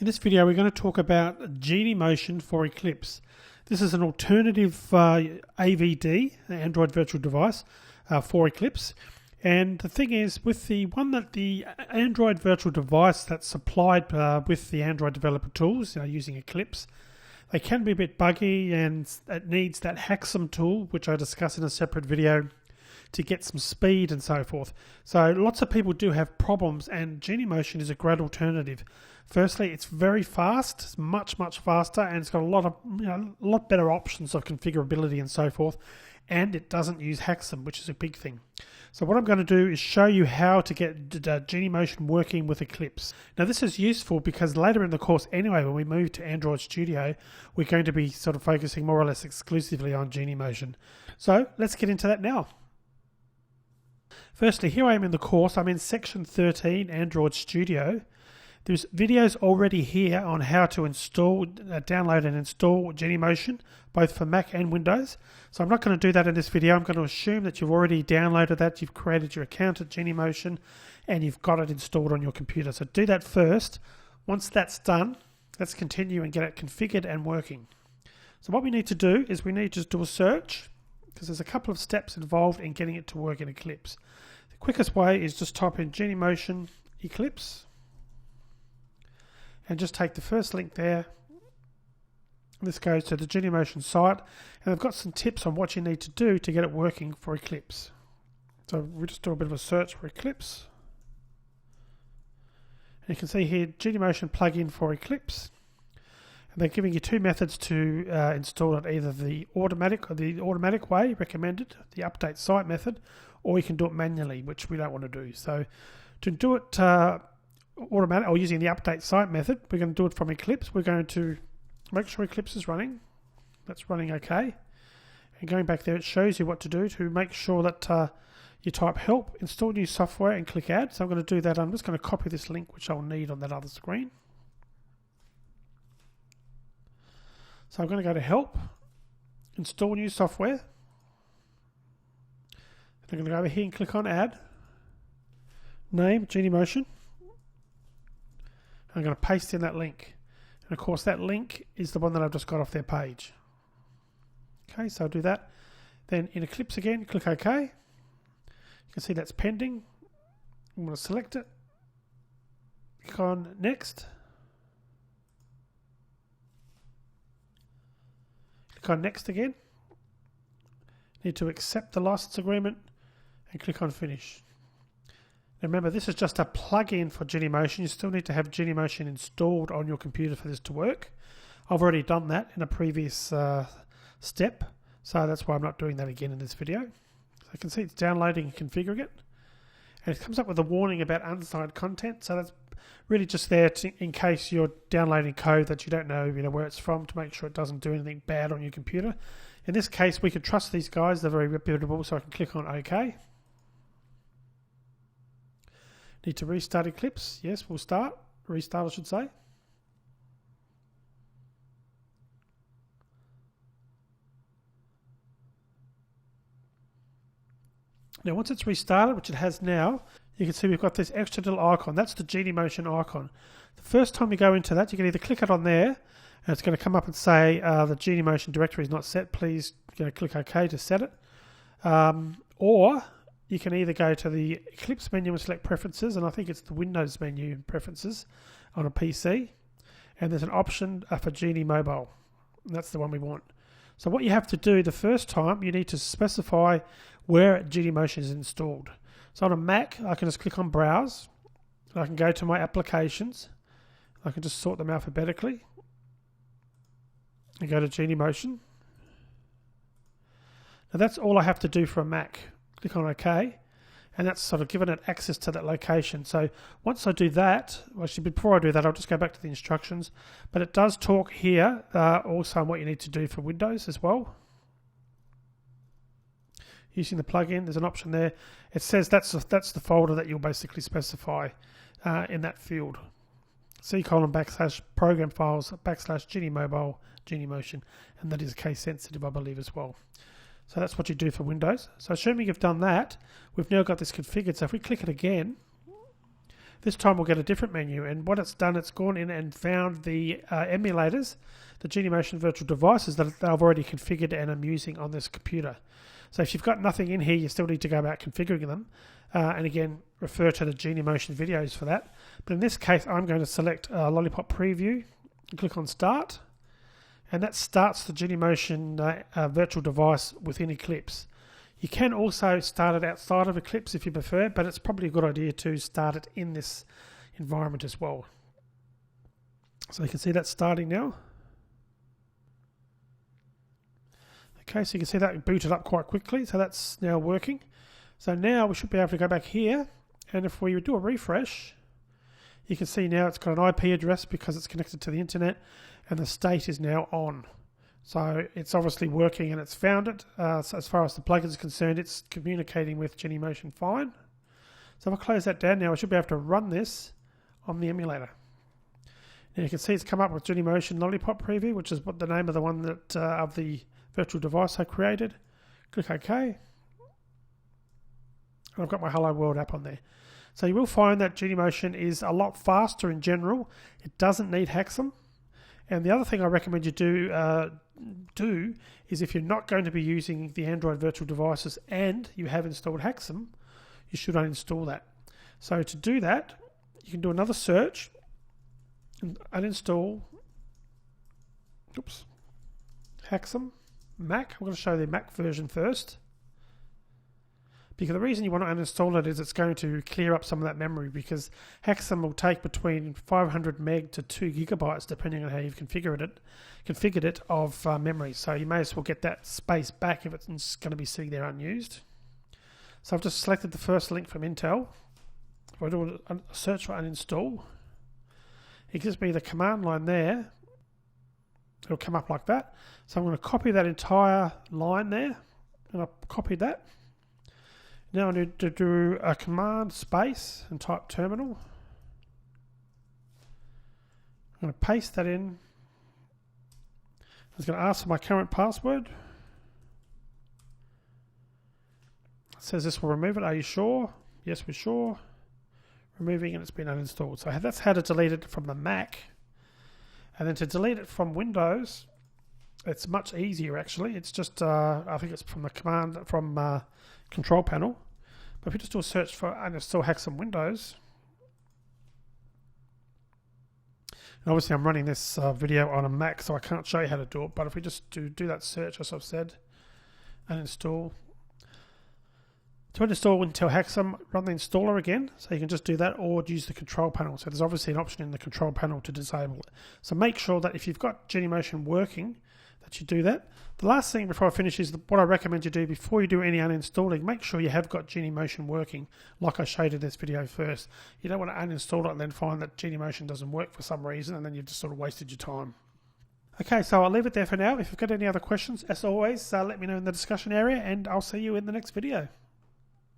In this video, we're going to talk about Genymotion for Eclipse. This is an alternative AVD, Android virtual device, for Eclipse. And the thing is, with the Android virtual device that's supplied with the Android developer tools using Eclipse, they can be a bit buggy, and it needs that Hacksum tool, which I discuss in a separate video, to get some speed and so forth. So lots of people do have problems, and Genymotion is a great alternative. Firstly, it's very fast, it's much faster, and it's got a lot better options of configurability and so forth, and it doesn't use Hacksum, which is a big thing. So what I'm going to do is show you how to get Genymotion working with Eclipse. Now this is useful because later in the course anyway, when we move to Android Studio, we're going to be sort of focusing more or less exclusively on Genymotion. So let's get into that now. Firstly, here I am in the course. I'm in section 13, Android Studio. There's videos already here on how to install, download and install Genymotion, both for Mac and Windows. So I'm not going to do that in this video. I'm going to assume that you've already downloaded that, you've created your account at Genymotion, and you've got it installed on your computer. So do that first. Once that's done, let's continue and get it configured and working. So what we need to do is we need to just do a search, because there's a couple of steps involved in getting it to work in Eclipse. The quickest way is just type in Genymotion Eclipse and just take the first link there. This goes to the Genymotion site, and I've got some tips on what you need to do to get it working for Eclipse. So we'll just do a bit of a search for Eclipse. And you can see here Genymotion plugin for Eclipse. And they're giving you two methods to install it, either the automatic way recommended, the update site method, or you can do it manually, which we don't want to do. So to do it automatic or using the update site method, we're going to do it from Eclipse. We're going to make sure Eclipse is running. That's running okay. And going back there, it shows you what to do to make sure that you type help, install new software, and click add. So I'm going to do that. I'm just going to copy this link, which I'll need on that other screen. So I'm going to go to help, install new software. Then I'm going to go over here and click on add. Name, Genymotion. I'm going to paste in that link. And of course that link is the one that I've just got off their page. Okay, so I'll do that. Then in Eclipse again, click OK. You can see that's pending. I'm going to select it. Click on next. Click on next again. Need to accept the license agreement and click on finish. Remember, this is just a plug-in for Genymotion. You still need to have Genymotion installed on your computer for this to work. I've already done that in a previous step, so that's why I'm not doing that again in this video. So you can see it's downloading and configuring it. And it comes up with a warning about unsigned content, so that's really just there in case you're downloading code that you don't know where it's from, to make sure it doesn't do anything bad on your computer. In this case, we can trust these guys. They're very reputable, so I can click on OK. Need to restart Eclipse. Yes, we'll start. Restart, I should say. Now, once it's restarted, which it has now, you can see we've got this extra little icon. That's the Genymotion icon. The first time you go into that, you can either click it on there, and it's going to come up and say the Genymotion directory is not set. Please click OK to set it. Or you can either go to the Eclipse menu and select Preferences, and I think it's the Windows menu Preferences on a PC, and there's an option for Geny Mobile. And that's the one we want. So what you have to do the first time, you need to specify where Genymotion is installed. So on a Mac, I can just click on Browse, and I can go to my applications. I can just sort them alphabetically and go to Genymotion. Now that's all I have to do for a Mac. Click on OK, and that's sort of given it access to that location. So once I do that, well, actually before I do that, I'll just go back to the instructions, but it does talk here also on what you need to do for Windows as well. Using the plugin, there's an option there. It says that's the folder that you'll basically specify in that field. C:\program files /Geny Genymotion, and that is case sensitive, I believe, as well. So that's what you do for Windows. So assuming you've done that, we've now got this configured. So if we click it again, This time we'll get a different menu, and what it's done, it's gone in and found the emulators, the Genymotion virtual devices that I've already configured and I'm using on this computer. So if you've got nothing in here, you still need to go about configuring them, and again, refer to the Genymotion videos for that. But in this case, I'm going to select Lollipop Preview and click on Start, and that starts the Genymotion virtual device within Eclipse. You can also start it outside of Eclipse if you prefer, but it's probably a good idea to start it in this environment as well. So you can see that starting now. Okay, so you can see that booted up quite quickly, so that's now working. So now we should be able to go back here, and if we do a refresh, you can see now it's got an IP address because it's connected to the internet, and the state is now on. So it's obviously working and it's found it. So as far as the plugin is concerned, it's communicating with Genymotion fine. So if I close that down now, I should be able to run this on the emulator. Now you can see it's come up with Genymotion Lollipop Preview, which is what the name of the one that of the virtual device I created. Click OK. And I've got my Hello World app on there. So you will find that Genymotion is a lot faster in general. It doesn't need Hexam. And the other thing I recommend you do is if you're not going to be using the Android virtual devices and you have installed Hexam, you should uninstall that. So to do that, you can do another search and uninstall Hexam Mac. I'm going to show the Mac version first, because the reason you want to uninstall it is it's going to clear up some of that memory, because Hexam will take between 500 meg to 2 gigabytes depending on how you've configured it of memory. So you may as well get that space back if it's going to be sitting there unused. So I've just selected the first link from Intel. If I do a search for uninstall, it gives me the command line there. It'll come up like that. So I'm going to copy that entire line there, and I've copied that. Now I need to do a command space and type terminal. I'm going to paste that in. It's going to ask for my current password. It says this will remove it. Are you sure? Yes, we're sure. Removing, and it's been uninstalled. So that's how to delete it from the Mac. And then to delete it from Windows, it's much easier actually. It's just, I think it's from the command, from control panel. But if you just do a search for uninstall Hexam Windows, and obviously I'm running this video on a Mac, so I can't show you how to do it, but if we just do that search, as I've said, uninstall. To uninstall Intel Hexam, run the installer again, so you can just do that, or use the control panel. So there's obviously an option in the control panel to disable it. So make sure that if you've got Genymotion working, that you do that. The last thing before I finish is what I recommend you do before you do any uninstalling. Make sure you have got Genymotion working, like I showed in this video first. You don't want to uninstall it and then find that Genymotion doesn't work for some reason, and then you've just sort of wasted your time. Okay, so I'll leave it there for now. If you've got any other questions, as always, let me know in the discussion area, and I'll see you in the next video.